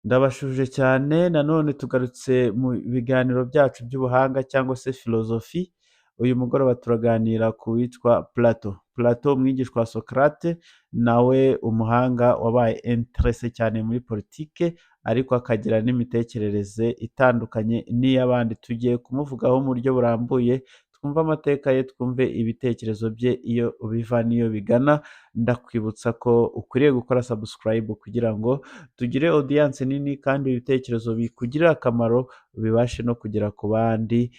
Ndabashuje cyane nanone tugarutse mu biganiro byacu by'ubuhanga cyangwa se filozofi. Uyu mugoroba turaganira ku witwa Plato. Plato umwigishwa wa Socrate, nawe umuhanga wabaye interese cyane muri politike, ariko akagira n'imitekerereze itandukanye n'iy'abandi. Tugiye kumuvugaho mu buryo burambuye, twumve amateka ye, twumve ibitekerezo bye iyo biva n'iyo bigana. Ndakwibutsa ko ukwiriye gukora subscribe kugira ngo tugire audience nini kandi ibitekerezo bikugirira akamaro bibashe no kugera ku bandi,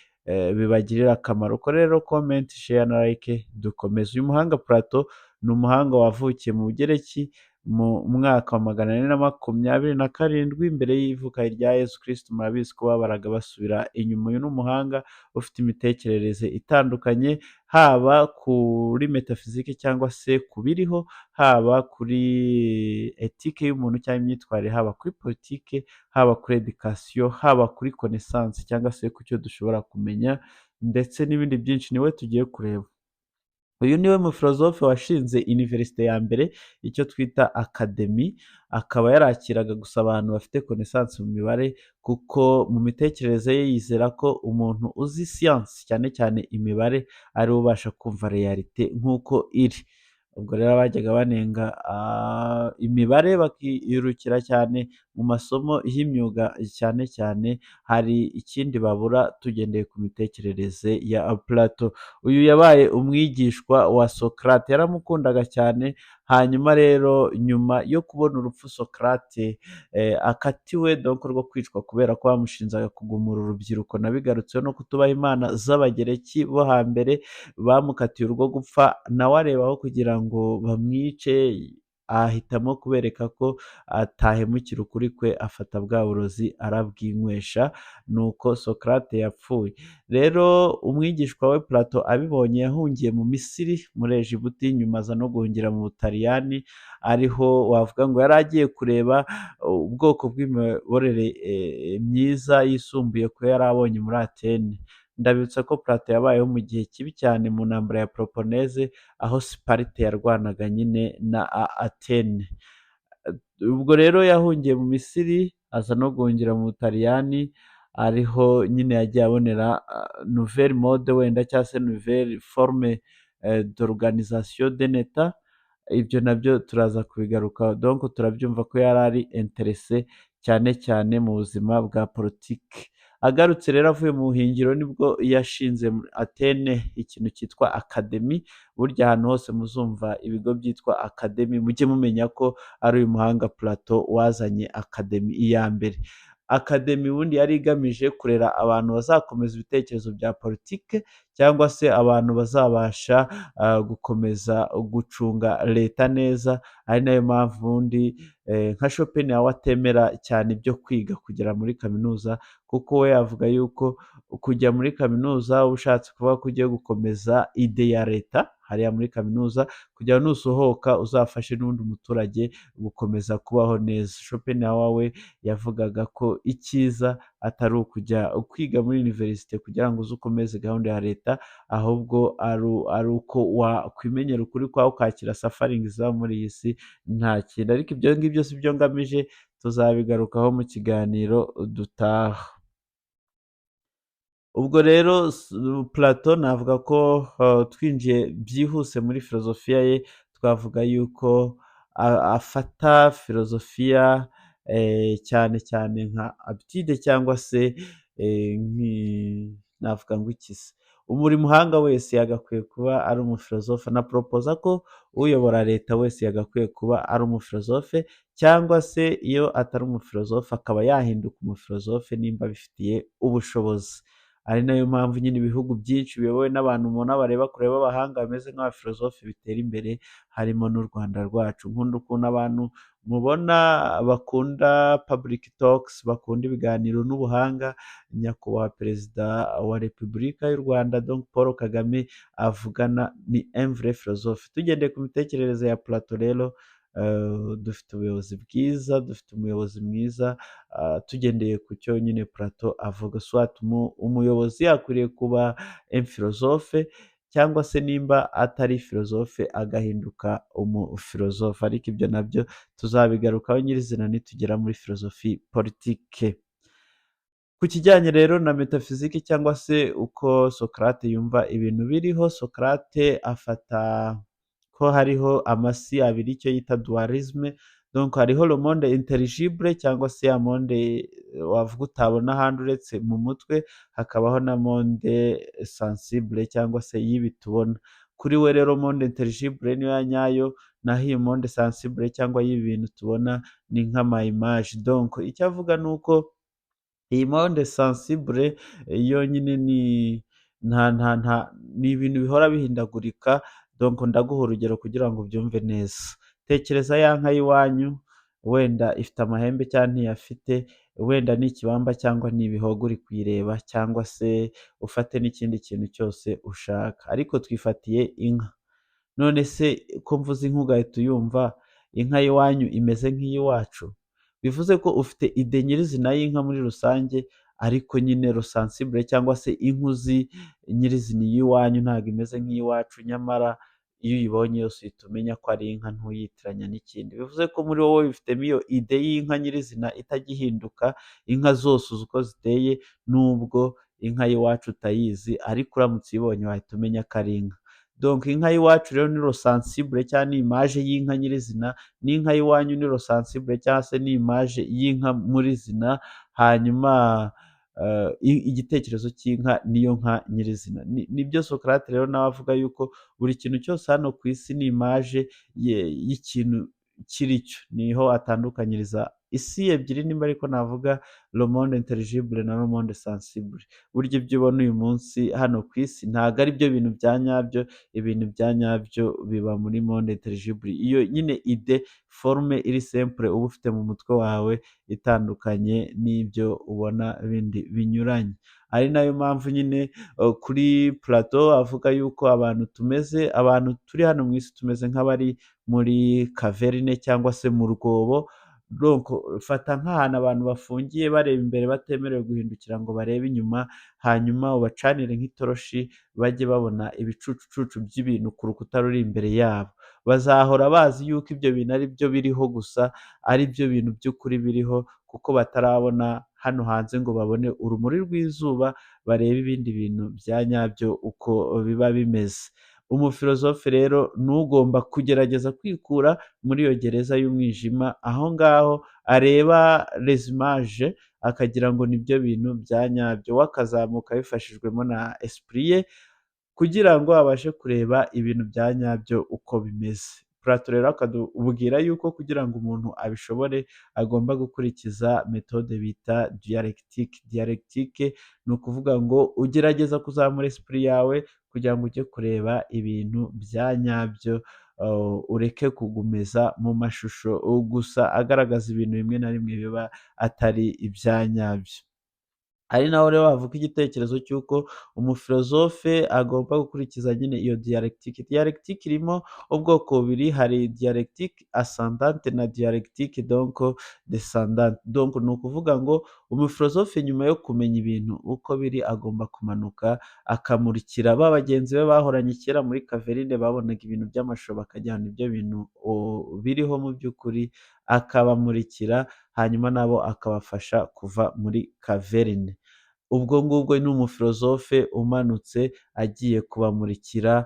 bibagirira akamaro. Ko rero comment, share na like dukomeze. Uyu muhanga Plato ni umuhanga wavukiye mu Bugereki mu mwaka wa 427 mbere y'ivuka rya Yesu Kristo. Murabizi ko babaraga basubira inyuma. Uyu ni umuhanga ufite imitekerereze itandukanye, haba kuri metafizike cyangwa se ku biriho, haba kuri etike y'umuntu cyangwa imyitwarire, haba kuri politike, haba kuri education, haba kuri connaissance cyangwa se ku cyo dushobora kumenya, ndetse n'ibindi byinshi niwe tugiye kureba. Uyu niwe mufilozofe washinze iniverisite ya mbere, icyo twita akademi. Akaba yarakiraga gusa abantu bafite connaissance mu mibare, kuko mu mitekerereze ye yizera ko umuntu uzi siyansi, cyane cyane imibare, ariwe ubasha kumva realite nk'uko iri. Ubwo rero bajyaga banenga imibare bakirukira cyane mu masomo y'imyuga cyane cyane. Hari ikindi babura tugendeye ku mitekerereze ya Plato. Uyu yabaye umwigishwa wa Socrate, yaramukundaga cyane. Hanyuma rero nyuma yo kubona urupfu Socrate akatiwe donc rwo kwicwa kubera ko bamushinjaga kugumura urubyiruko, nabigarutseho, no kutubaha imana z'abagereki bo hambere, bamukatiye urwo gupfa. Nawe arebaho kugira ngo bamwice, ahitamo kubereka ko atahemukira ukuri kwe, afata bwa burozi arabwinywesha, nuko Socrate yapfuye. Rero umwigishwa we Plato abibonye yahungiye mu Misiri muri Egiputi, nyuma aza no guhungira mu Butaliyani, ariho wavuga ngo yari agiye kureba ubwoko bw'imiyoborere myiza yisumbuye ko yari abonye muri Atene. Ndabibutsa ko Plato yabayeho mu gihe kibi cyane mu ntambara ya Peloponnese, aho Sparta yarwanaga nyine na Atene. Ubwo rero yahungiye mu Misiri, aza no guhungira mu Butaliyani, ariho nyine yagiye abonera nouvelle mode wenda cyangwa se nouvelle forme d'organisation d'un état. Ibyo nabyo turaza kubigarukaho, donc turabyumva ko yari ari interese cyane cyane mu buzima bwa politiki. Agarutse rero avuye mu buhingiro, nibwo yashinze muri Atene ikintu cyitwa akademi. Burya ahantu hose muzumva ibigo byitwa akademi, mujye mumenya ko ari uyu muhanga Plato wazanye akademi iya mbere. Akademi ubundi yari igamije kurera abantu bazakomeza ibitekerezo bya politike, cyangwa se abantu bazabasha gukomeza gucunga leta neza. Ari nayo mpamvu ubundi nka Schopenhauer atemera cyane ibyo kwiga kugera muri kaminuza, kuko we yavuga yuko kujya muri kaminuza uba ushatse kuvuga ko ugiye gukomeza ide ya leta hariya muri kaminuza, kugira ngo nusohoka uzafashe n'undi muturage gukomeza kubaho neza. Schopenhauer we yavugaga ko icyiza atari ukujya kwiga muri universite kugira ngo uze ukomeze gahunda ya leta, ahubwo ari uko wakwimenyera ukuri kwawe, ukakira suffering ziba muri iyi si, nta kindi. Ariko ibyo ngibyo si byo ngamije, tuzabigarukaho mu kiganiro dutaha. Ubwo rero Plato navuga ko twinjiye byihuse muri filozofiya ye, twavuga yuko afata filozofiya cyane cyane nka aptide, cyangwa se navuga ngo iki se, buri muhanga wese yagakwiye kuba ari umufilozofe. Na proposa ko uyobora leta wese yagakwiye kuba ari umufilozofe, cyangwa se iyo atari umufilozofe akaba yahinduka umufilozofe nimba abifitiye ubushobozi. Ari nayo mpamvu nyine ibihugu byinshi biyobowe n'abantu umuntu bareba kure b'abahanga bameze nk'abafilozofe bitera imbere, harimo n'u Rwanda rwacu. Nkunda ukuntu abantu mubona bakunda public talks, bakunda ibiganiro n'ubuhanga. Nyakubahwa Perezida wa Repubulika y'u Rwanda donc Paul Kagame avugana ni un vrai philosophe. Tugendeye ku mitekerereze ya Plato rero, dufite ubuyobozi bwiza, dufite umuyobozi mwiza. Tugendeye ku cyo nyine Plato avuga, soit umuyobozi akwiriye kuba un philosophe, cyangwa se nimba atari filozofe agahinduka umufilozofe, ariko ibyo nabyo tuzabigarukaho nyirizina nitugera muri filozofi politike. Ku kijyanye rero na metafiziki cyangwa se uko Socrate yumva ibintu biriho, Socrate afata ko hariho amasi abiri, icyo yita dualisme, donc hariho le monde intelligible cyangwa se ya monde wavuga utabona ahandi uretse mu mutwe, hakabaho na monde sensible cyangwa se y'ibi tubona. Kuri we rero monde intelligible niyo ya nyayo, naho iyi monde sensible cyangwa y'ibi bintu tubona ni nk'ama image. Donc icyo avuga ni uko iyi monde sensible yonyine ni ibintu bihora bihindagurika. Donc ndaguha urugero kugira ngo ubyumve neza. Tekereza ya nka y'iwanyu, wenda ifite amahembe cyangwa ntiyafite, wenda ni ikibamba cyangwa ni ibihogo uri kuyireba, cyangwa se ufate n'ikindi kintu cyose ushaka, ariko twifatiye inka. None se ko mvuze inka ugahita uyumva, inka y'iwanyu imeze nk'iy'iwacu? Bivuze ko ufite ide nyirizina y'inka muri rusange, ariko nyine rosansibure cyangwa se inka uzi nyirizina y'iwanyu ntabwo imeze nk'iy'iwacu, nyamara iyo uyibonye yose uhita umenya ko ari inka, ntuyitiranya n'ikindi. Bivuze ko muri wowe bifitemo iyo ide y'inka nyirizina itajya ihinduka, inka zose uzi uko ziteye, nubwo inka y'iwacu utayizi, ariko uramutse uyibonye wahita umenya ko ari inka. Donc inka y'iwacu rero ni rosansibure cyangwa ni imaje y'inka nyirizina, n'inka y'iwanyu ni rosansibure cyangwa se ni imaje y'inka muri zina, hanyuma igitekerezo cy'inka niyo nka nyirizina. Nibyo Socrate rero nawe avuga yuko buri kintu cyose hano ku isi ni imaje y'ikintu kiri cyo, niho atandukanyiriza isi ebyiri, nimba ariko navuga le monde intelligible na le monde sensible. Burya ibyo ubona uyu munsi hano ku isi ntabwo ari byo bintu bya nyabyo, ibintu bya nyabyo biba muri monde intelligible. Iyo nyine ide forume iri simple uba ufite mu mutwe wawe itandukanye n'ibyo ubona bindi binyuranye. Ari nayo mpamvu nyine kuri Plato avuga yuko abantu turi hano mu isi tumeze nk'abari muri kaverine cyangwa se mu rwobo. Donc fata nk'ahantu abantu bafungiye bareba imbere batemerewe guhindukira ngo barebe inyuma, hanyuma ubacanire nk'itoroshi bajye babona ibicucucucu by'ibintu ku rukuta ruri imbere yabo. Bazahora bazi yuko ibyo bintu ari byo biriho gusa, ari byo bintu by'ukuri biriho, kuko batarabona hano hanze ngo babone urumuri rw'izuba, barebe ibindi bintu bya nyabyo uko biba bimeze. Umufilozofe rero ni ugomba kugerageza kwikura muri iyo gereza y'umwijima, aho ngaho areba les images akagira ngo nibyo bintu bya nyabyo, we akazamuka abifashijwemo na esprit ye kugira ngo abashe kureba ibintu bya nyabyo uko bimeze. Plato rero akatubwira yuko kugira ngo umuntu abishobore agomba gukurikiza metode bita dialectique. Dialectique ni ukuvuga ngo ugerageza kuzamura esprit yawe kugira ngo ujye kureba ibintu bya nyabyo, ureke kugumiza mu mashusho gusa agaragaza ibintu bimwe na rimwe biba atari ibya nyabyo. Ari naho rero havuka igitekerezo cy'uko umufilozofe agomba gukurikiza nyine iyo dialectique. Dialectique irimo ubwoko bubiri, hari dialectique ascendante na dialectique donc descendante. Donc ni ukuvuga ngo umufilozofe nyuma yo kumenya ibintu uko biri agomba kumanuka akamurikira ba bagenzi be bahoranye kera muri kaverine, babonaga ibintu by'amashusho bakagira ngo ibyo bintu biriho mu by'ukuri, akabamurikira hanyuma nabo akabafasha kuva muri kaverine. Ubwo ngubwo ni umufilozofe umanutse agiye kubamurikira,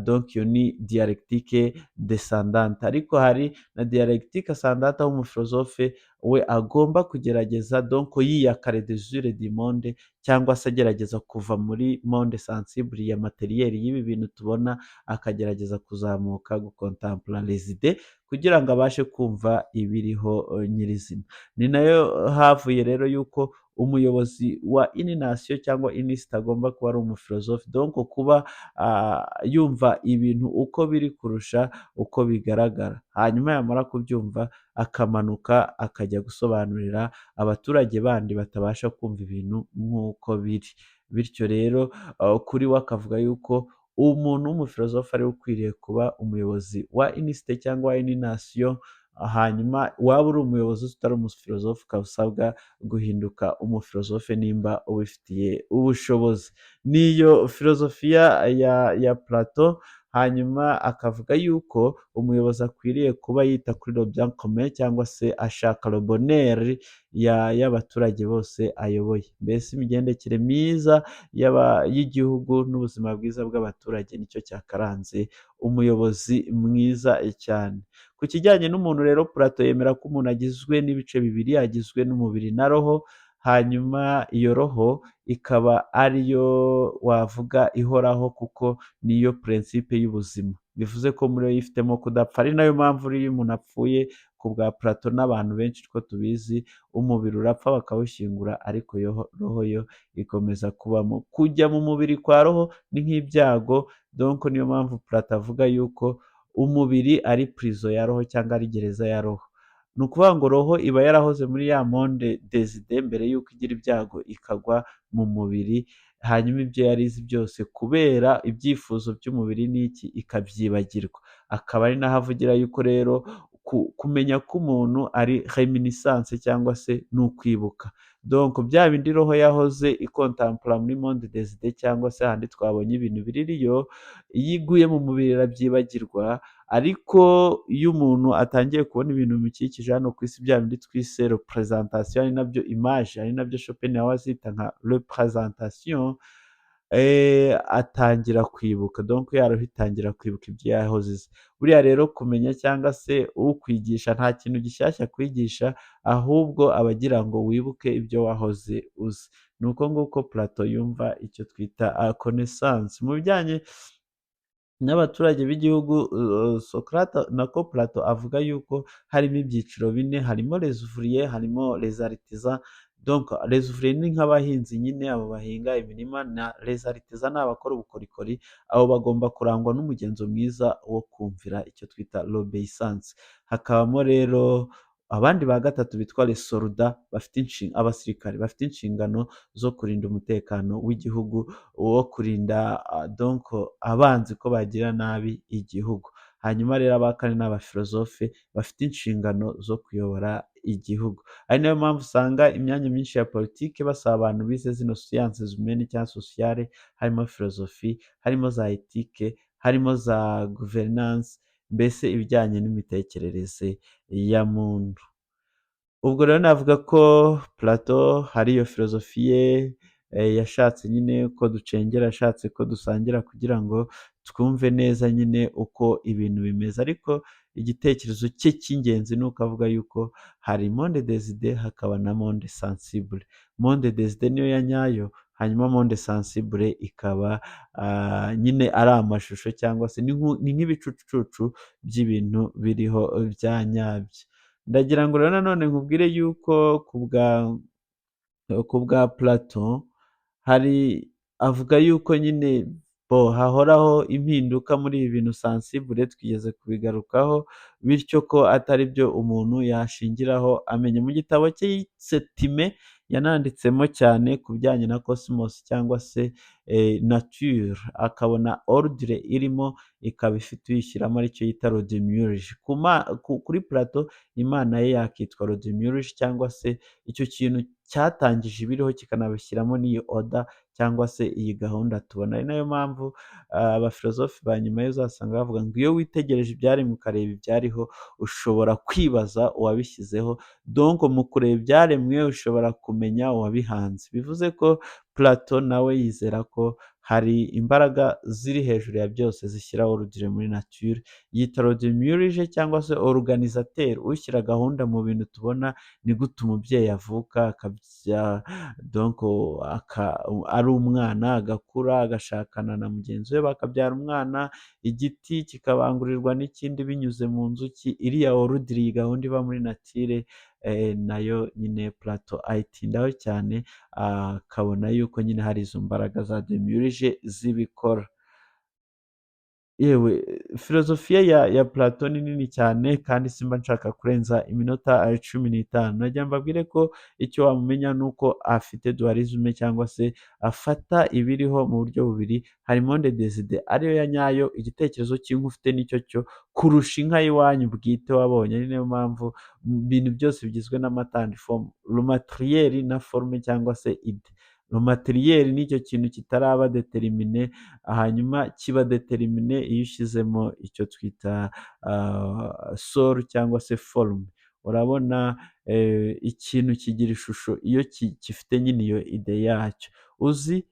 donc iyo ni dialectique descendante. Ariko hari na dialectique ascendante aho umufilozofe we agomba kugerageza donc yiyaka les désirs du monde, cyangwa se agerageza kuva muri monde sensible ya materiel y'ibi bintu tubona, akagerageza kuzamuka gucontempler les idées kugira ngo abashe kumva ibiriho nyirizina. Ni nayo havuye rero yuko umuyobozi wa ini nation cyangwa ini state agomba kuba ari umufilozofe, donc kuba yumva ibintu uko biri kurusha uko bigaragara, hanyuma yamara kubyumva akamanuka akajya gusobanurira abaturage bandi batabasha kumva ibintu nk'uko biri. Bityo rero kuri we akavuga yuko umuntu w'umufilozofe ari ukwiriye kuba umuyobozi wa ini state cyangwa ini nation, hanyuma waba uri umuyobozi utari umufilozofe ukaba usabwa guhinduka umufilozofe nimba ubifitiye ubushobozi. Niyo filozofiya ya Plato, hanyuma akavuga yuko umuyobozi akwiriye kuba yita kuri lo bien commun cyangwa se ashaka le bonheur y'abaturage bose ayoboye. Mbese imigendekere myiza y'igihugu n'ubuzima bwiza bw'abaturage nicyo cyakaranze umuyobozi mwiza cyane. Ku kijyanye n'umuntu rero, Plato yemera ko umuntu agizwe n'ibice bibiri, agizwe n'umubiri na roho, hanyuma iyo roho ikaba ariyo wavuga ihoraho kuko niyo prinsipe y'ubuzima. Bivuze ko muri yo yifitemo kudapfa, ari nayo mpamvu iyo umuntu apfuye ku bwa Plato n'abantu benshi two tubizi, umubiri urapfa bakawushyingura ariko roho yo ikomeza kubamo. Kujya mu mubiri kwa roho ni nk'ibyago, donc niyo mpamvu Plato avuga yuko umubiri ari prison ya roho cyangwa ari gereza ya roho. Ni ukuvuga ngo roho iba yarahoze muri ya monde des idées mbere y'uko igira ibyago ikagwa mu mubiri, hanyuma ibyo yari izi byose kubera ibyifuzo by'umubiri n'iki ikabyibagirwa. Akaba ari naho avugira yuko rero kumenya ko umuntu ari reminiscence cyangwa se ni ukwibuka. Donc bya bindi roho yahoze ikontempla muri monde des idées cyangwa se handi twabonye ibintu biririyo, iyo iguye mu mubiri irabyibagirwa, ariko iyo umuntu atangiye kubona ibintu bimukikije hano ku isi, bya bindi twise representation, ari nabyo image, ari nabyo Schopenhauer azita nka representation, atangira kwibuka, donc ya roho itangira kwibuka ibyo yahoze izi. Buriya rero kumenya cyangwa se ukwigisha nta kintu gishyashya kwigisha, ahubwo aba agira ngo wibuke ibyo wahoze uzi. Ni uko nguko Plato yumva icyo twita connaissance. Mu bijyanye n'abaturage b'igihugu, Socrate nako Plato avuga yuko harimo ibyiciro bine, harimo les ouvriers, harimo les artisans. Donc les ouvriers ni nk'abahinzi nyine, abo bahinga imirima, na les artisans ni abakora ubukorikori. Abo bagomba kurangwa n'umugenzo mwiza wo kumvira, icyo twita l'obéissance. Hakabamo rero abandi ba gatatu bitwa les soldats, abasirikare bafite inshingano zo kurinda umutekano w'igihugu, wo kurinda donc abanzi ko bagira nabi igihugu. Hanyuma rero aba kane ni abafilozofe bafite inshingano zo kuyobora igihugu. Ari nayo mpamvu usanga imyanya myinshi ya politiki basaba abantu bize zino sciences humaines cyangwa sociale, harimo filozofi, harimo za ethique, harimo za gouvernance, mbese ibijyanye n'imitekerereze ya muntu. Ubwo rero navuga ko Plato hari iyo filozofi ye, yashatse nyine ko ducengera, ashatse ko dusangira kugira ngo twumve neza nyine uko ibintu bimeze, ariko igitekerezo cye cy'ingenzi ni uko avuga yuko hari monde des idées hakaba na monde sensible. Monde des idées niyo ya nyayo, hanyuma monde sensible ikaba nyine ari amashusho cyangwa se ni nk'ibicucucu by'ibintu biriho bya nyabyo. Ndagira ngo rero nanone nkubwire yuko ku bwa Plato avuga yuko nyine hahoraho impinduka muri ibi bintu sensible, twigeze kubigarukaho, bityo ko atari byo umuntu yashingiraho amenya. Mu gitabo cye yise Time yananditsemo cyane ku bijyanye na cosmos cyangwa se nature, akabona ordre irimo ikaba ifite uyishyiramo, aricyo yita le demiurge. Kuri Plato imana ye yakitwa le demiurge, cyangwa se icyo kintu cyatangije ibiriho kikanabishyiramo n'iyi order cyangwa se iyi gahunda tubona. Ari nayo mpamvu abafilozofi ba nyuma yo uzasanga bavuga ngo iyo witegereje ibyaremwe ukareba ibyariho, ushobora kwibaza uwabishyizeho, donc mu kureba ibyaremwe ushobora kumenya uwabihanze. Bivuze ko Plato nawe yizera ko hari imbaraga ziri hejuru ya byose zishyira ordre muri nature, yita le demiurge cyangwa se organisateur, ushyira gahunda mu bintu tubona. Ni gute umubyeyi avuka donc ari umwana agakura agashakana na mugenzi we bakabyara umwana, igiti kikabangurirwa n'ikindi binyuze mu nzuki. Iriya ordre, iyi gahunda iba muri nature, nayo nyine Plato ayitindaho cyane, akabona yuko nyine hari izo mbaraga za demiurge zibikora. yewe filozofiya ya Plato ni nini cyane kandi simba nshaka kurenza iminota 15. Nagira mbabwire ko icyo wamumenya ni uko afite dualisme cyangwa se afata ibiriho mu buryo bubiri, hari monde des idées ariyo ya nyayo, igitekerezo cy'inka ufite nicyo cyo kurusha inka y'iwanyu bwite wabonye. Ni nayo mpamvu ibintu byose bigizwe n'amatandifomu, rumatiriyeri na forume cyangwa se ide. Rumatiriyeri ni icyo kintu kitaraba determine, hanyuma kiba determine iyo ushyizemo icyo twita soul cyangwa se forume. Urabona ikintu kigira ishusho iyo gifite nyine iyo ide yacyo. Uzi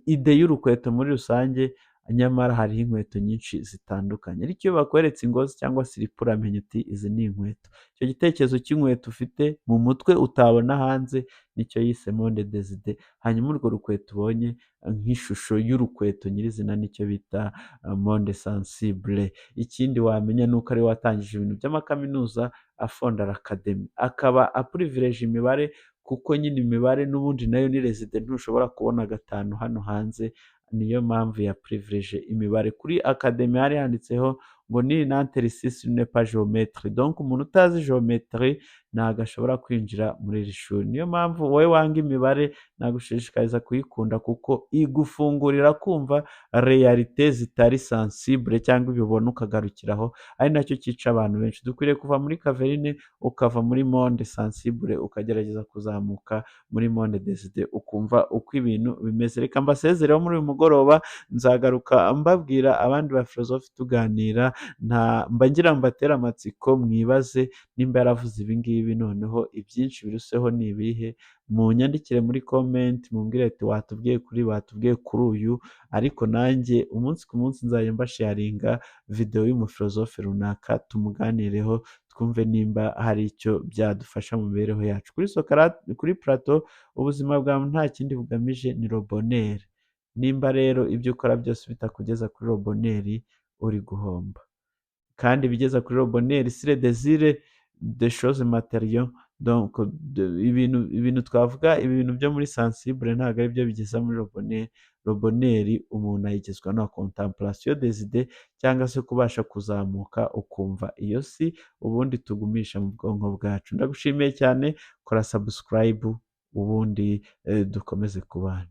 ide y'urukweto muri rusange, nyamara hariho inkweto nyinshi zitandukanye, ariko iyo bakweretse ingozi cyangwa silipa uramenya uti izi ni inkweto. Icyo gitekerezo cy'inkweto ufite mu mutwe utabona hanze nicyo yise monde des idées, hanyuma urwo rukweto ubonye nk'ishusho y'urukweto nyirizina nicyo bita monde sensible. Ikindi wamenya ni uko ari we watangije ibintu by'amakaminuza afondara akademi, akaba apurivileje imibare, kuko nyine imibare n'ubundi nayo ni rezide, ntushobora kubona gatanu hano hanze. Niyo mpamvu ya purivileje imibare. Kuri akademi hari handitseho ngo ni nanterisisi nepa geometri, donc umuntu utazi geometri ntabwo ashobora kwinjira muri iri shuri. Niyo mpamvu wowe wanga imibare nagushishikariza kuyikunda, kuko igufungurira kumva realite zitari sensible cyangwa ibibona ukagarukiraho, ari nacyo cyica abantu benshi. Dukwiriye kuva muri kaverine ukava muri monde sensible ukagerageza kuzamuka muri monde des idées, ukumva uko ibintu bimeze. Reka mbasezereho muri uyu mugoroba, nzagaruka mbabwira abandi ba filozofi tuganira. Mba ngira ngo mbatere amatsiko, mwibaze nimba yaravuze ibi ngibi, noneho ibyinshi biruseho ni ibihe. Munyandikire muri komenti mumbwire ati watubwiye kuri uyu, ariko nanjye umunsi ku munsi nzajya mbasharinga videwo y'umufilozofe runaka, tumuganireho twumve nimba hari icyo byadufasha mu mibereho yacu. Kuri Plato, ubuzima bwawe nta kindi bugamije ni roboneri. Nimba rero ibyo ukora byose bitakugeza kuri roboneri, uri guhomba. Kandi ibigeza kuri roboneri si le desire de choses matériaux, donc ibintu twavuga, ibintu byo muri sensible ntabwo ari byo bigeza muri roboneri. Roboneri umuntu ayigezwa na contemplation des idées, cyangwa se kubasha kuzamuka ukumva iyo si, ubundi tugumisha mu bwonko bwacu. Ndagushimiye cyane, kora subscribe ubundi dukomeze kubana.